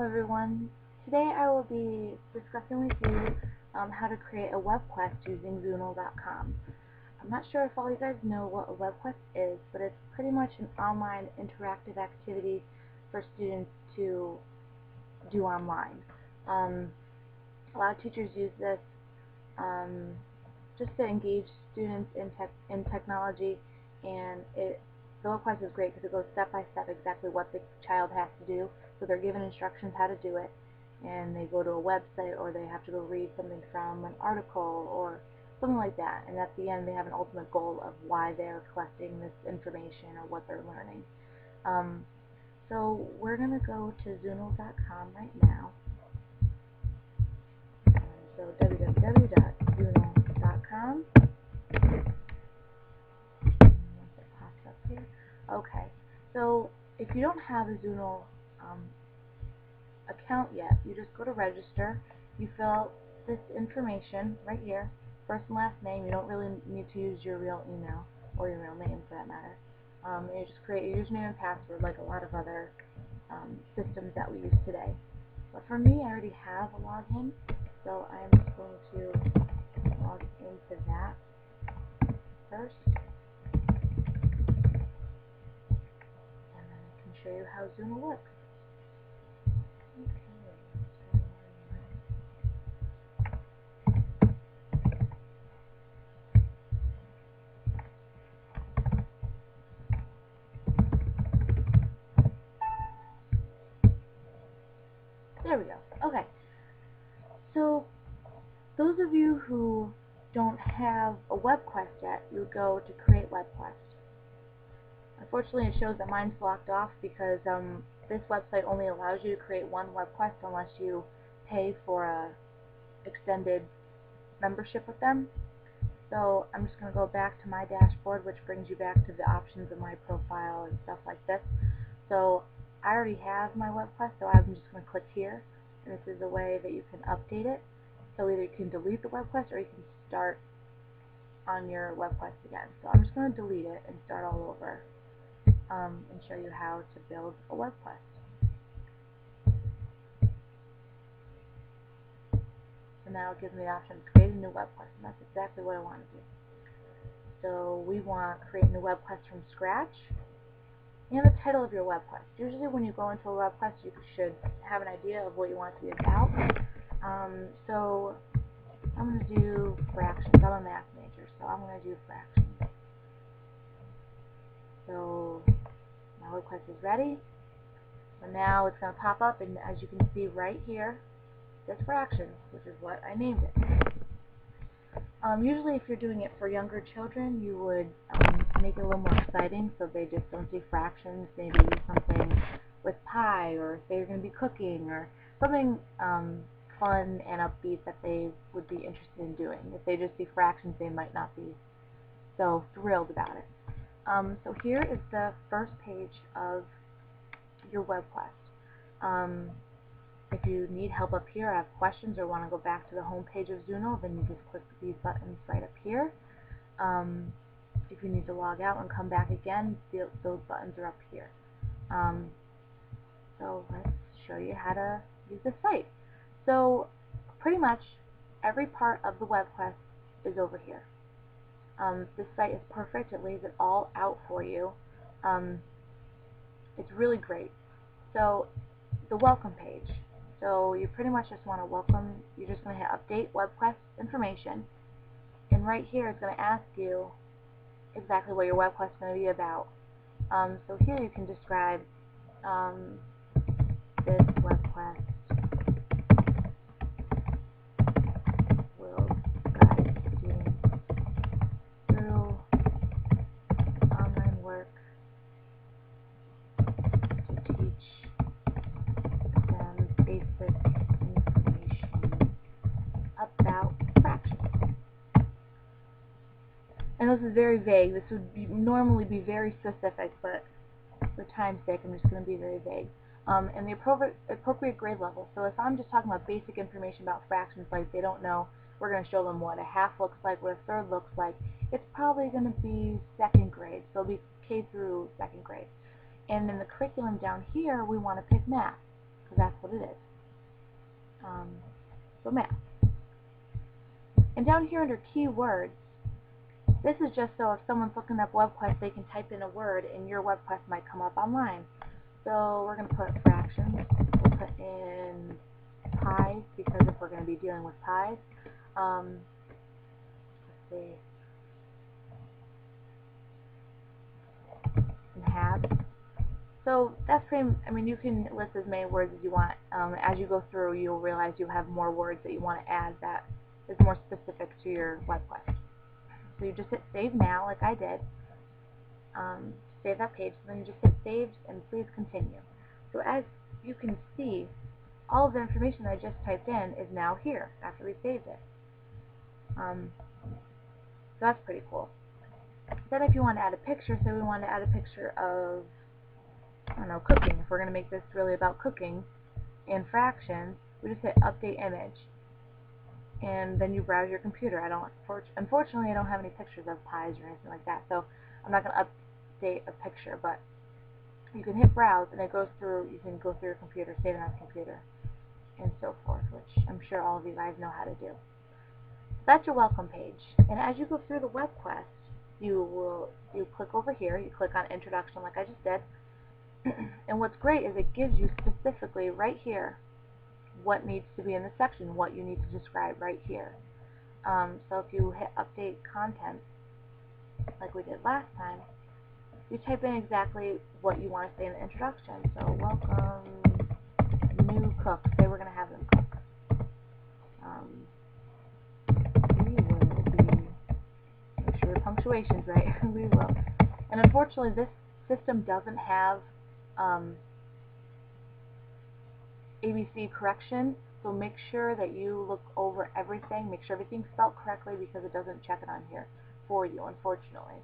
Hello everyone. Today I will be discussing with you how to create a web quest using Zunal.com. I'm not sure if all you guys know what a web quest is, but it's pretty much an online interactive activity for students to do online. A lot of teachers use this just to engage students in technology, and the web quest is great because it goes step by step exactly what the child has to do. So they're given instructions how to do it, and they go to a website, or they have to go read something from an article or something like that, and at the end they have an ultimate goal of why they're collecting this information or what they're learning. So we're going to go to Zunal.com right now. So www.zunal.com. Okay, so if you don't have a Zunal account yet, you just go to register, you fill out this information right here, first and last name. You don't really need to use your real email or your real name for that matter. And you just create your username and password like a lot of other systems that we use today. But for me, I already have a login, so I'm just going to log into that first. Show you how Zunal works. There we go. Okay. So those of you who don't have a web quest yet, you go to create web quest. Unfortunately, it shows that mine's blocked off because this website only allows you to create one web quest unless you pay for a extended membership with them. So I'm just going to go back to my dashboard, which brings you back to the options of my profile and stuff like this. So I already have my web quest, so I'm just going to click here, and this is a way that you can update it. So either you can delete the web quest or you can start on your web quest again. So I'm just going to delete it and start all over. And show you how to build a web quest. So now it gives me the option to create a new web quest, and that's exactly what I want to do. So we want to create a new web quest from scratch, and the title of your web quest. Usually when you go into a web quest, you should have an idea of what you want it to be about. So I'm going to do fractions. I'm a math major, so I'm going to do fractions. So my web quest is ready. So now it's going to pop up, and as you can see right here, it says fractions, which is what I named it. Usually if you're doing it for younger children, you would make it a little more exciting so they just don't see fractions, maybe something with pie, or say you're going to be cooking, or something fun and upbeat that they would be interested in doing. If they just see fractions, they might not be so thrilled about it. So here is the first page of your web quest. If you need help up here, have questions, or want to go back to the home page of Zunal, then you just click these buttons right up here. If you need to log out and come back again, those buttons are up here. So let's show you how to use the site. So pretty much every part of the web quest is over here. This site is perfect. It lays it all out for you. It's really great. So the welcome page. So you pretty much just want to welcome. You're just going to hit update web quest information, and right here it's going to ask you exactly what your web quest is going to be about. So here you can describe this web quest will guide students through online work to teach them basic information about fractions. And this is very vague. This would normally be very specific, but for time's sake, I'm just going to be very vague. And the appropriate grade level. So if I'm just talking about basic information about fractions, like they don't know, we're going to show them what a half looks like, what a third looks like. It's probably going to be second grade, so it'll be K through second grade. And in the curriculum down here, we want to pick math. because that's what it is. So math. And down here under keywords, this is just so if someone's looking up WebQuest, they can type in a word and your WebQuest might come up online. So we're going to put fractions. We'll put in pies because if we're going to be dealing with pies. Let's see. And halves. So that's pretty, I mean, you can list as many words as you want. As you go through, you'll realize you have more words that you want to add that is more specific to your WebQuest. So you just hit save now, like I did. Save that page, and then you just hit save and please continue. So as you can see, all of the information I just typed in is now here after we saved it. So that's pretty cool. Then if you want to add a picture, say we want to add a picture of, I don't know, cooking. If we're going to make this really about cooking in fractions, we just hit update image. And then you browse your computer. Unfortunately, I don't have any pictures of pies or anything like that, so I'm not going to update a picture, but you can hit browse and it goes through, you can go through your computer, save it on the computer, and so forth, which I'm sure all of you guys know how to do. That's your welcome page. And as you go through the WebQuest, you click over here, you click on introduction like I just did, and what's great is it gives you specifically right here what needs to be in the section, what you need to describe right here. So if you hit update content, like we did last time, you type in exactly what you want to say in the introduction. So welcome new cook. Say we're going to have them cook. We will be, make sure the punctuation's right. We will. And unfortunately, this system doesn't have ABC correction, so make sure that you look over everything, make sure everything's spelled correctly because it doesn't check it on here for you, unfortunately.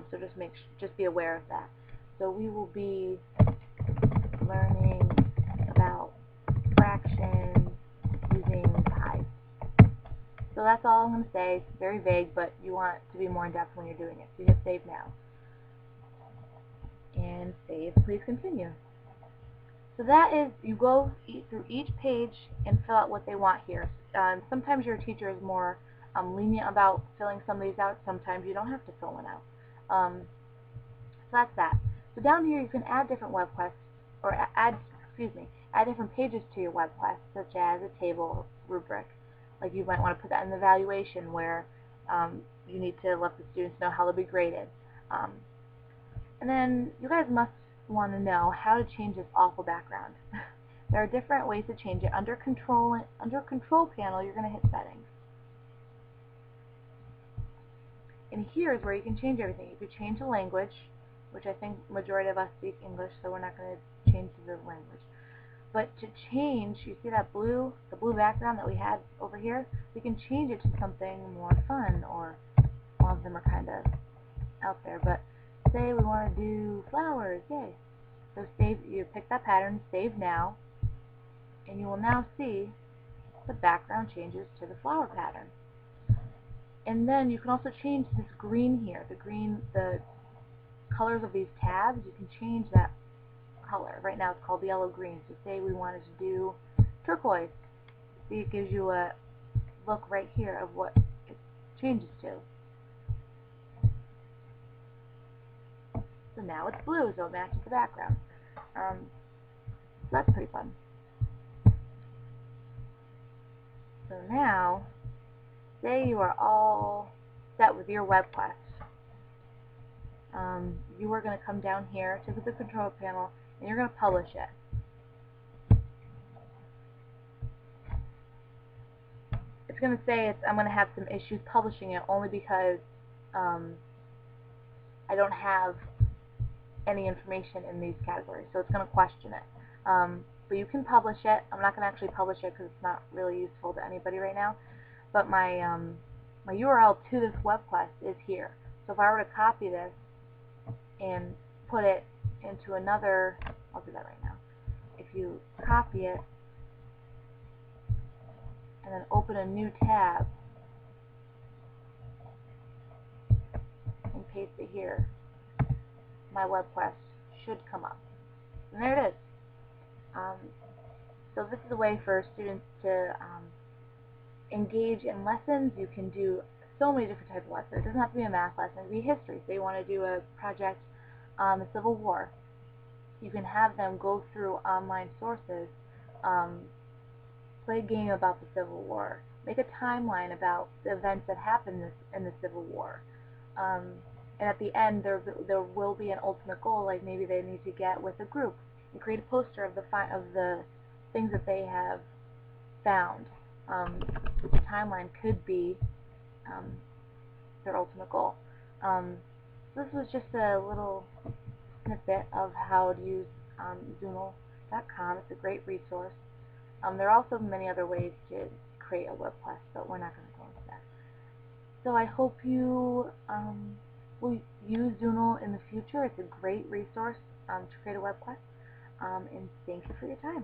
So just be aware of that. So we will be learning about fractions using pies. So that's all I'm going to say. It's very vague, but you want it to be more in depth when you're doing it. So you hit save now. And save, please continue. So that is, you go through each page and fill out what they want here. Sometimes your teacher is more lenient about filling some of these out. Sometimes you don't have to fill one out. So that's that. So down here you can add different WebQuests, or add different pages to your WebQuest, such as a table rubric. Like you might want to put that in the evaluation where you need to let the students know how they'll be graded. And then you guys must want to know how to change this awful background. There are different ways to change it. Under control panel, you're going to hit settings. And here is where you can change everything. You can change the language, which I think majority of us speak English, so we're not going to change the language. But to change, you see that the blue background that we had over here? We can change it to something more fun, or all of them are kind of out there. But say we want to do flowers, yay. So you pick that pattern, save now, and you will now see the background changes to the flower pattern. And then you can also change this green here, the colors of these tabs. You can change that color. Right now it's called the yellow-green. So say we wanted to do turquoise. See, it gives you a look right here of what it changes to. So now it's blue, so it matches the background. So that's pretty fun. So now, say you are all set with your WebQuest. You are going to come down here to the control panel and you're going to publish it. It's going to say I'm going to have some issues publishing it only because I don't have any information in these categories, so it's going to question it. But you can publish it. I'm not going to actually publish it because it's not really useful to anybody right now. But my my URL to this WebQuest is here. So if I were to copy this and put it into another, I'll do that right now. If you copy it and then open a new tab and paste it here, my WebQuest should come up. And there it is. So this is a way for students to engage in lessons. You can do so many different types of lessons. It doesn't have to be a math lesson. It can be history. Say you want to do a project on the Civil War. You can have them go through online sources, play a game about the Civil War, make a timeline about the events that happened in the Civil War. And at the end, there will be an ultimate goal, like maybe they need to get with a group and create a poster of the things that they have found. The timeline could be their ultimate goal. This was just a little snippet of how to use Zunal.com. It's a great resource. There are also many other ways to create a web quest, but we're not going to go into that. So I hope you will use Zunal in the future. It's a great resource to create a web quest. And thank you for your time.